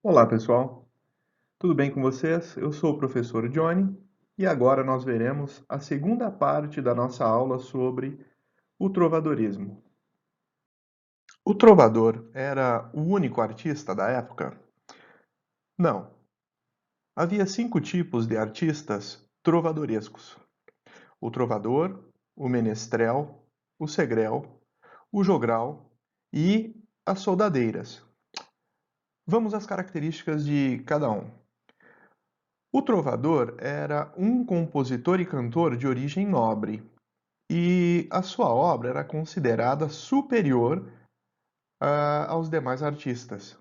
Olá, pessoal. Tudo bem com vocês? Eu sou o professor Johnny e agora nós veremos a segunda parte da nossa aula sobre o trovadorismo. O trovador era o único artista da época? Não. Havia 5 tipos de artistas trovadorescos: o trovador, o menestrel, o segrel, o jogral e as soldadeiras. Vamos às características de cada um. O trovador era um compositor e cantor de origem nobre, e a sua obra era considerada superior aos demais artistas.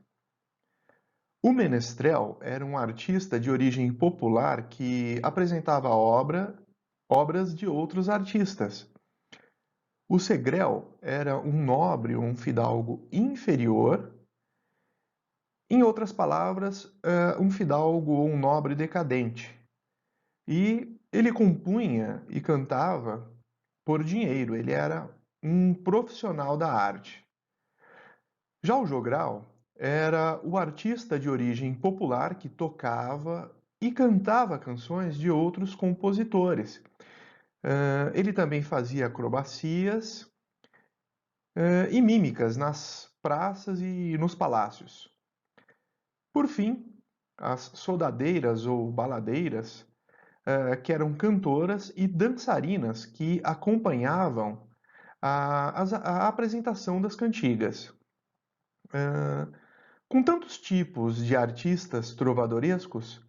O menestrel era um artista de origem popular que apresentava obras de outros artistas. O segrel era um nobre ou um fidalgo inferior, em outras palavras, um fidalgo ou um nobre decadente. E ele compunha e cantava por dinheiro, ele era um profissional da arte. Já o jogral era o artista de origem popular que tocava e cantava canções de outros compositores. Ele também fazia acrobacias e mímicas nas praças e nos palácios. Por fim, as soldadeiras ou baladeiras, que eram cantoras e dançarinas que acompanhavam a apresentação das cantigas. Com tantos tipos de artistas trovadorescos,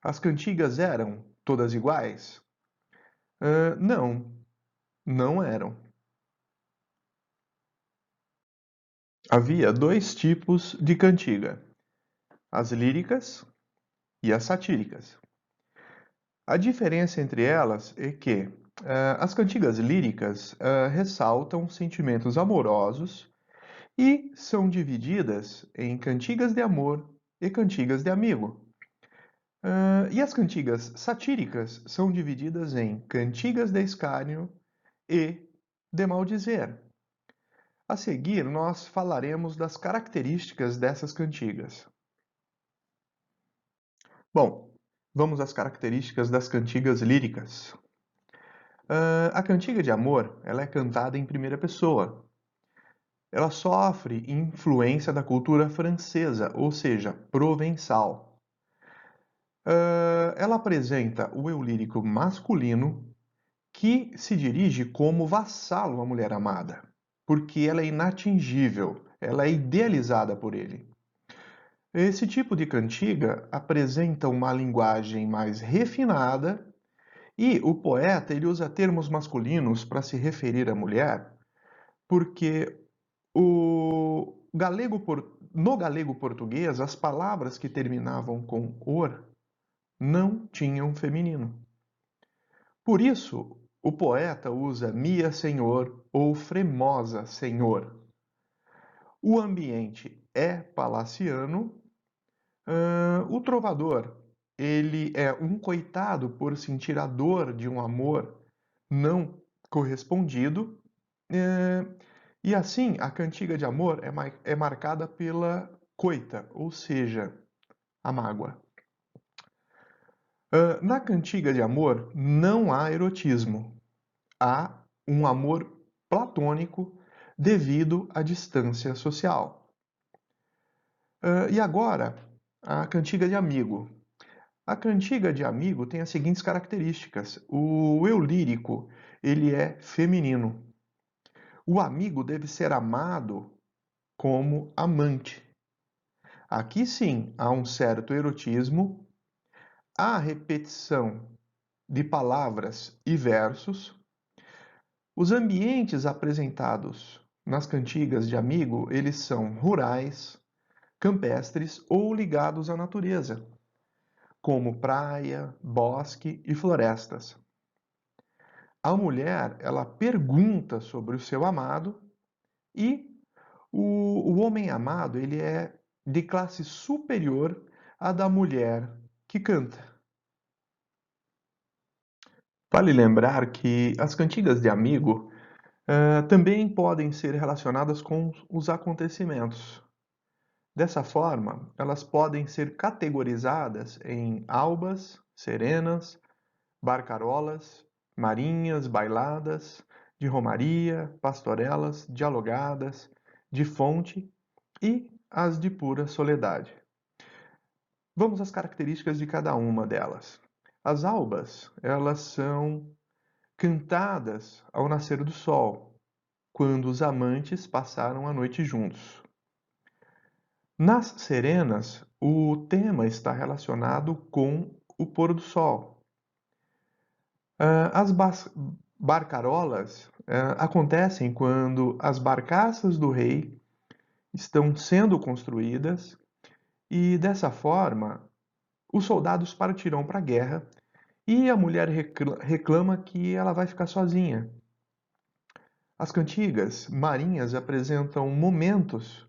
as cantigas eram todas iguais? Não, não eram. Havia dois tipos de cantiga: as líricas e as satíricas. A diferença entre elas é que as cantigas líricas ressaltam sentimentos amorosos e são divididas em cantigas de amor e cantigas de amigo. E as cantigas satíricas são divididas em cantigas de escárnio e de maldizer. A seguir, nós falaremos das características dessas cantigas. Bom, vamos às características das cantigas líricas. A cantiga de amor, ela é cantada em primeira pessoa. Ela sofre influência da cultura francesa, ou seja, provençal. Ela apresenta o eu lírico masculino que se dirige como vassalo à mulher amada, porque ela é inatingível, ela é idealizada por ele. Esse tipo de cantiga apresenta uma linguagem mais refinada e o poeta ele usa termos masculinos para se referir à mulher, porque no galego português as palavras que terminavam com or não tinham feminino. Por isso, o poeta usa mia senhor ou fremosa senhor. O ambiente é palaciano. O trovador, ele é um coitado por sentir a dor de um amor não correspondido. eh, e assim, a cantiga de amor é marcada pela coita, ou seja, a mágoa. Na cantiga de amor não há erotismo, há um amor platônico devido à distância social. E agora, a cantiga de amigo. A cantiga de amigo tem as seguintes características: o eu lírico, ele é feminino. O amigo deve ser amado como amante. Aqui sim há um certo erotismo, há repetição de palavras e versos. Os ambientes apresentados nas cantigas de amigo, eles são rurais, campestres ou ligados à natureza, como praia, bosque e florestas. A mulher, ela pergunta sobre o seu amado e o homem amado, ele é de classe superior à da mulher que canta. Vale lembrar que as cantigas de amigo também podem ser relacionadas com os acontecimentos. Dessa forma, elas podem ser categorizadas em albas, serenas, barcarolas, marinhas, bailadas, de romaria, pastorelas, dialogadas, de fonte e as de pura soledade. Vamos às características de cada uma delas. As albas, elas são cantadas ao nascer do sol, quando os amantes passaram a noite juntos. Nas serenas, o tema está relacionado com o pôr do sol. As barcarolas acontecem quando as barcaças do rei estão sendo construídas e, dessa forma, os soldados partirão para a guerra e a mulher reclama que ela vai ficar sozinha. As cantigas marinhas apresentam momentos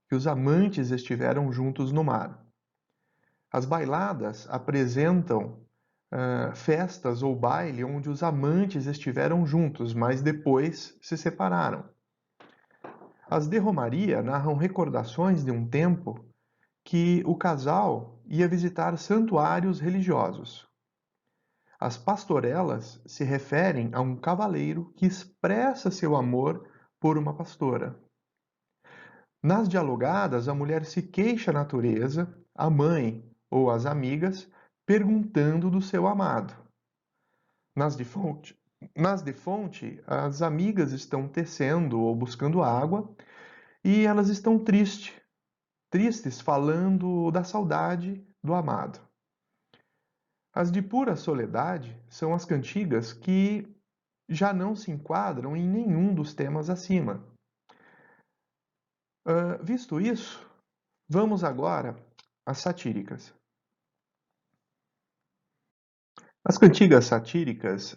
que os amantes estiveram juntos no mar. As bailadas apresentam festas ou baile onde os amantes estiveram juntos, mas depois se separaram. As de romaria narram recordações de um tempo que o casal ia visitar santuários religiosos. As pastorelas se referem a um cavaleiro que expressa seu amor por uma pastora. Nas dialogadas, a mulher se queixa à natureza, à mãe ou às amigas, perguntando do seu amado. Nas de fonte, as amigas estão tecendo ou buscando água e elas estão tristes falando da saudade do amado. As de pura soledade são as cantigas que já não se enquadram em nenhum dos temas acima. Visto isso, vamos agora às satíricas. As cantigas satíricas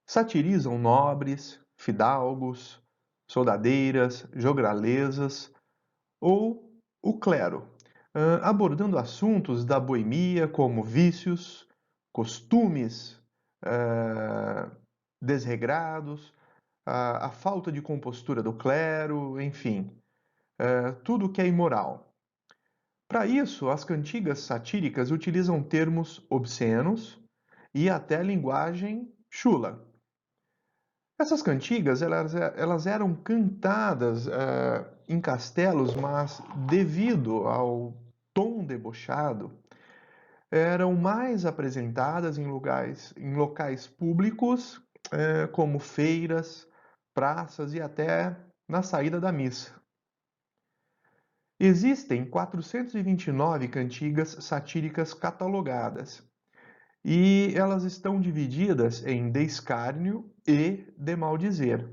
satirizam nobres, fidalgos, soldadeiras, jogralesas ou o clero, abordando assuntos da boemia como vícios, costumes desregrados, a falta de compostura do clero, enfim, tudo que é imoral. Para isso, as cantigas satíricas utilizam termos obscenos e até linguagem chula. Essas cantigas elas eram cantadas em castelos, mas devido ao tom debochado, eram mais apresentadas em locais públicos, como feiras, praças e até na saída da missa. Existem 429 cantigas satíricas catalogadas, e elas estão divididas em de escárnio e de maldizer.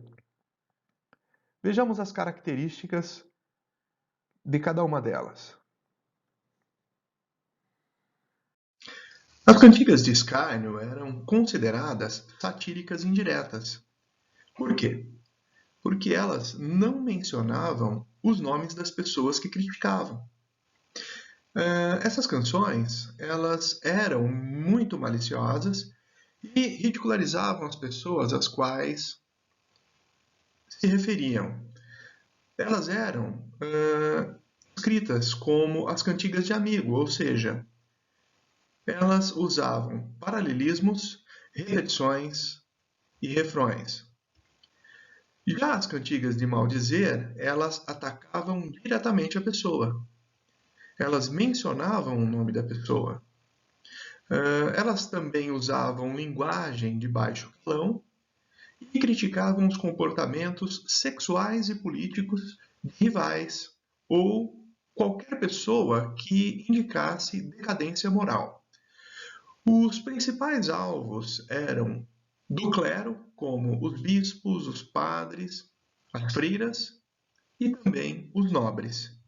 Vejamos as características de cada uma delas. As cantigas de escárnio eram consideradas satíricas indiretas. Por quê? Porque elas não mencionavam os nomes das pessoas que criticavam. Essas canções, elas eram muito maliciosas e ridicularizavam as pessoas às quais se referiam. Elas eram escritas como as cantigas de amigo, ou seja, elas usavam paralelismos, repetições e refrões. Já as cantigas de maldizer, elas atacavam diretamente a pessoa. Elas mencionavam o nome da pessoa. Elas também usavam linguagem de baixo calão e criticavam os comportamentos sexuais e políticos de rivais ou qualquer pessoa que indicasse decadência moral. Os principais alvos eram do clero, como os bispos, os padres, as freiras e também os nobres.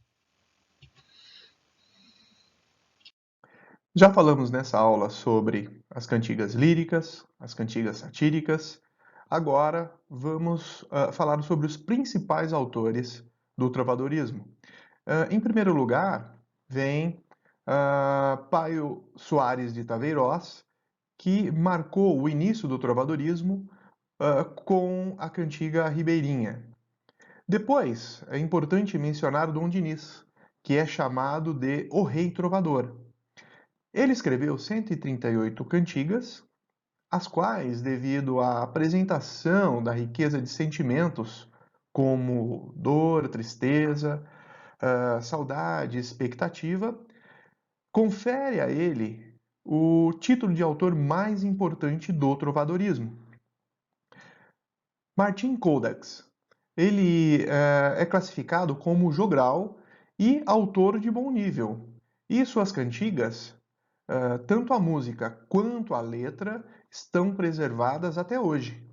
Já falamos nessa aula sobre as cantigas líricas, as cantigas satíricas. Agora vamos falar sobre os principais autores do trovadorismo. Em primeiro lugar, vem Paio Soares de Taveirós, que marcou o início do trovadorismo com a cantiga ribeirinha. Depois, é importante mencionar Dom Dinis, que é chamado de O Rei Trovador. Ele escreveu 138 cantigas, as quais, devido à apresentação da riqueza de sentimentos, como dor, tristeza, saudade, expectativa, confere a ele o título de autor mais importante do trovadorismo. Martin Codax. Ele é classificado como jogral e autor de bom nível. E suas cantigas, tanto a música quanto a letra, estão preservadas até hoje.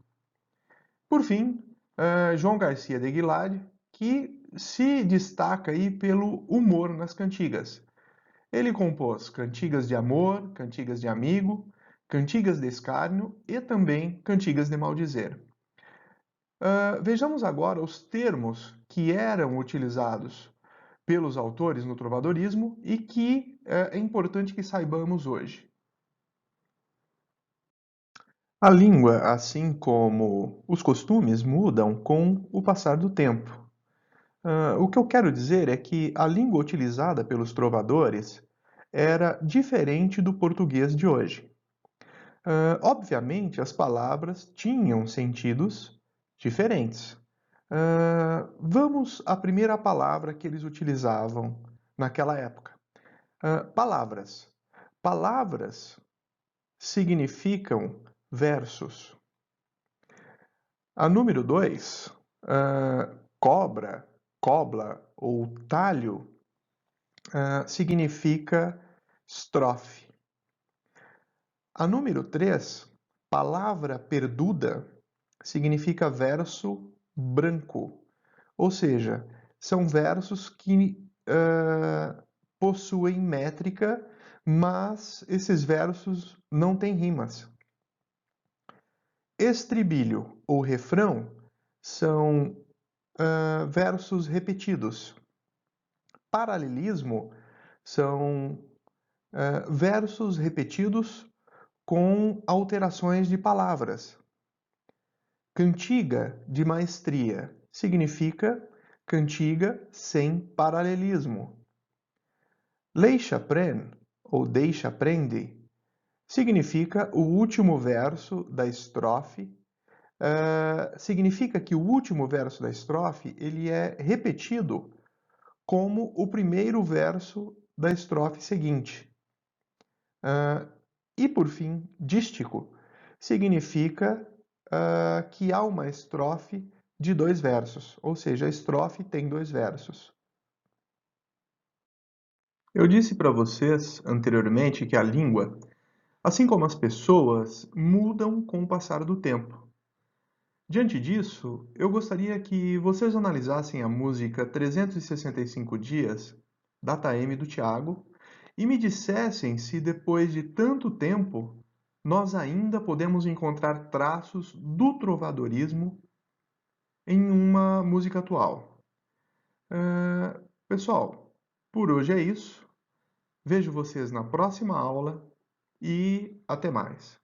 Por fim, João Garcia de Aguilar, que se destaca aí pelo humor nas cantigas. Ele compôs cantigas de amor, cantigas de amigo, cantigas de escárnio e também cantigas de maldizer. Vejamos agora os termos que eram utilizados pelos autores no trovadorismo e que é importante que saibamos hoje. A língua, assim como os costumes, mudam com o passar do tempo. O que eu quero dizer é que a língua utilizada pelos trovadores era diferente do português de hoje. Obviamente, as palavras tinham sentidos diferentes. Vamos à primeira palavra que eles utilizavam naquela época. Palavras. Palavras significam versos. A número 2, cobra, cobla ou talho, significa estrofe. A número 3, palavra perduda, significa verso branco. Ou seja, são versos que possuem métrica, mas esses versos não têm rimas. Estribilho ou refrão são versos repetidos. Paralelismo são versos repetidos com alterações de palavras. Cantiga de maestria significa cantiga sem paralelismo. Deixa-pren ou deixa-prende significa o último verso da estrofe. Significa que o último verso da estrofe ele é repetido como o primeiro verso da estrofe seguinte. E por fim, dístico significa que há uma estrofe de 2 versos, ou seja, a estrofe tem 2 versos. Eu disse para vocês anteriormente que a língua, assim como as pessoas, mudam com o passar do tempo. Diante disso, eu gostaria que vocês analisassem a música 365 Dias, Data M do Thiago, e me dissessem se depois de tanto tempo nós ainda podemos encontrar traços do trovadorismo em uma música atual. Pessoal, por hoje é isso. Vejo vocês na próxima aula e até mais.